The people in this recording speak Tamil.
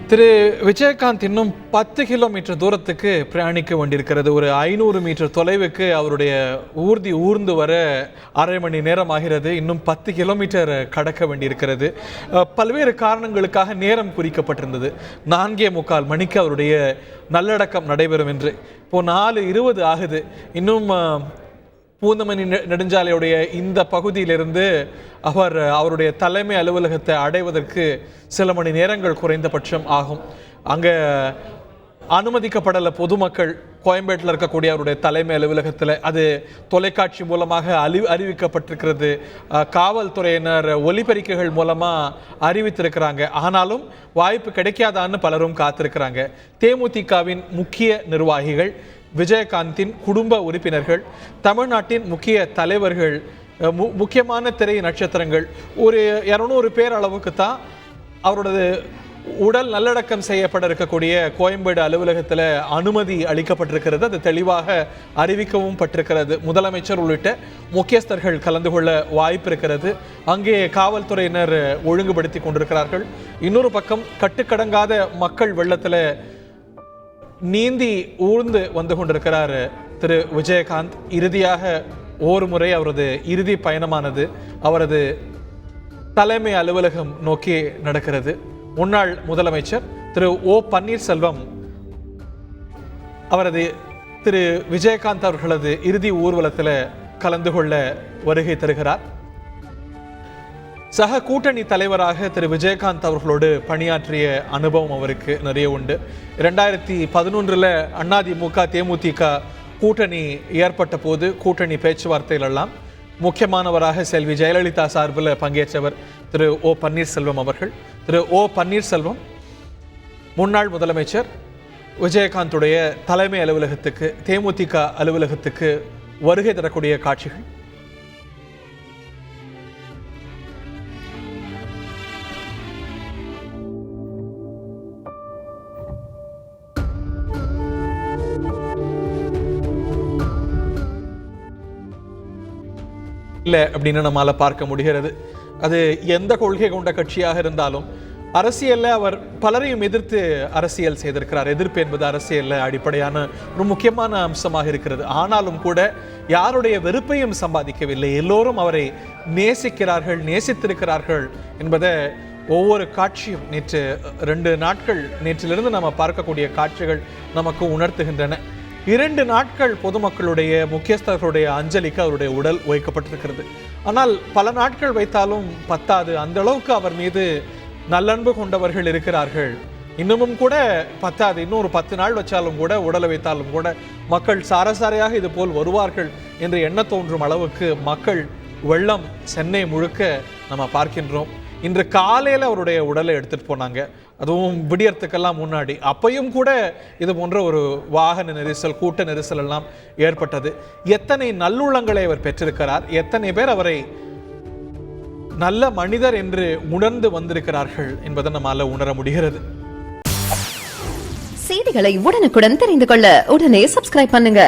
திரு விஜயகாந்த் இன்னும் 10 கிலோமீட்டர் தூரத்துக்கு பிரயாணிக்க வேண்டியிருக்கிறது. ஒரு 500 மீட்டர் தொலைவுக்கு அவருடைய ஊர்ந்து வர அரை மணி நேரம் ஆகிறது. இன்னும் 10 கிலோமீட்டர் கடக்க வேண்டியிருக்கிறது. பல்வேறு காரணங்களுக்காக நேரம் குறிக்கப்பட்டிருந்தது. 4:45 மணிக்கு அவருடைய நல்லடக்கம் நடைபெறும் என்று. இப்போ 4:20 ஆகுது. இன்னும் பூந்தமணி நெடுஞ்சாலையுடைய இந்த பகுதியிலிருந்து அவருடைய தலைமை அலுவலகத்தை அடைவதற்கு சில மணி நேரங்கள் குறைந்தபட்சம் ஆகும். அங்கே அனுமதிக்கப்படலை பொதுமக்கள். கோயம்பேட்டில் இருக்கக்கூடிய அவருடைய தலைமை அலுவலகத்தில் அது தொலைக்காட்சி மூலமாக அறிவிக்கப்பட்டிருக்கிறது. காவல்துறையினர் ஒலிபெருக்கிகள் மூலமாக அறிவித்திருக்கிறாங்க. ஆனாலும் வாய்ப்பு கிடைக்காதான்னு பலரும் காத்திருக்கிறாங்க. தேமுதிகவின் முக்கிய நிர்வாகிகள், விஜயகாந்தின் குடும்ப உறுப்பினர்கள், தமிழ்நாட்டின் முக்கிய தலைவர்கள், முக்கியமான திரை நட்சத்திரங்கள், ஒரு 200 பேர் அளவுக்கு தான் அவரோட உடல் நல்லடக்கம் செய்யப்பட இருக்கக்கூடிய கோயம்பேடு அலுவலகத்தில் அனுமதி அளிக்கப்பட்டிருக்கிறது. அது தெளிவாக அறிவிக்கவும் பட்டிருக்கிறது. முதலமைச்சர் உள்ளிட்ட முக்கியஸ்தர்கள் கலந்து கொள்ள வாய்ப்பு இருக்கிறது. அங்கே காவல்துறையினர் ஒழுங்குபடுத்தி கொண்டிருக்கிறார்கள். இன்னொரு பக்கம் கட்டுக்கடங்காத மக்கள் வெள்ளத்தில் நீந்தி ஊர்ந்து வந்து கொண்டிருக்கிறார் திரு விஜயகாந்த். இறுதியாக ஒரு முறை அவரது இறுதி பயணமானது அவரது தலைமை அலுவலகம் நோக்கி நடக்கிறது. முன்னாள் முதலமைச்சர் திரு ஓ பன்னீர்செல்வம் அவரது திரு விஜயகாந்த் அவர்களது இறுதி ஊர்வலத்தில் கலந்து கொள்ள வருகை தருகிறார். சக கூட்டணி தலைவராக திரு விஜயகாந்த் அவர்களோடு பணியாற்றிய அனுபவம் அவருக்கு நிறைய உண்டு. 2011 அதிமுக தேமுதிக கூட்டணி ஏற்பட்ட போது கூட்டணி பேச்சுவார்த்தைகளெல்லாம் முக்கியமானவராக செல்வி ஜெயலலிதா சார்பில் பங்கேற்றவர் திரு ஓ பன்னீர்செல்வம் அவர்கள். திரு ஓ பன்னீர்செல்வம் முன்னாள் முதலமைச்சர் விஜயகாந்துடைய தலைமை அலுவலகத்துக்கு, தேமுதிக அலுவலகத்துக்கு வருகை தரக்கூடிய காட்சிகள். இல்லை அப்படின்னு நம்மால் பார்க்க முடிகிறது. அது எந்த கொள்கை கொண்ட கட்சியாக இருந்தாலும் அரசியலில் அவர் பலரையும் எதிர்த்து அரசியல் செய்திருக்கிறார். எதிர்ப்பு என்பது அரசியலில் அடிப்படையான ஒரு முக்கியமான அம்சமாக இருக்கிறது. ஆனாலும் கூட யாருடைய வெறுப்பையும் சம்பாதிக்கவில்லை. எல்லோரும் அவரை நேசிக்கிறார்கள், நேசித்திருக்கிறார்கள் என்பதை ஒவ்வொரு காட்சியும் நேற்று 2 நாட்கள் நேற்றிலிருந்து நம்ம பார்க்கக்கூடிய காட்சிகள் நமக்கு உணர்த்துகின்றன. 2 நாட்கள் பொதுமக்களுடைய முக்கியஸ்தர்களுடைய அஞ்சலிக்கு அவருடைய உடல் வைக்கப்பட்டிருக்கிறது. ஆனால் பல நாட்கள் வைத்தாலும் பத்தாது. அந்த அளவுக்கு அவர் மீது நல்லன்பு கொண்டவர்கள் இருக்கிறார்கள். இன்னமும் கூட பத்தாது. இன்னொரு 10 நாள் வச்சாலும் கூட, உடலை வைத்தாலும் கூட மக்கள் சாரசாரையாக இது போல் வருவார்கள் என்று எண்ண தோன்றும் அளவுக்கு மக்கள் வெள்ளம் சென்னை முழுக்க நம்ம பார்க்கின்றோம். இன்று காலையில் அவருடைய உடலை எடுத்துகிட்டு போனாங்க. அதுவும் விடியறதுக்கெல்லாம் முன்னாடி. அப்பையும் கூட இது போன்ற ஒரு வாகன நெரிசல், கூட்ட நெரிசல் எல்லாம் ஏற்பட்டது. எத்தனை நல்லுள்ளங்களை அவர் பெற்றிருக்கிறார், எத்தனை பேர் அவரை நல்ல மனிதர் என்று உணர்ந்து வந்திருக்கிறார்கள் என்பதை நம்மால உணர முடிகிறது. செய்திகளை உடனுக்குடன் தெரிந்து கொள்ள உடனே சப்ஸ்கிரைப் பண்ணுங்க.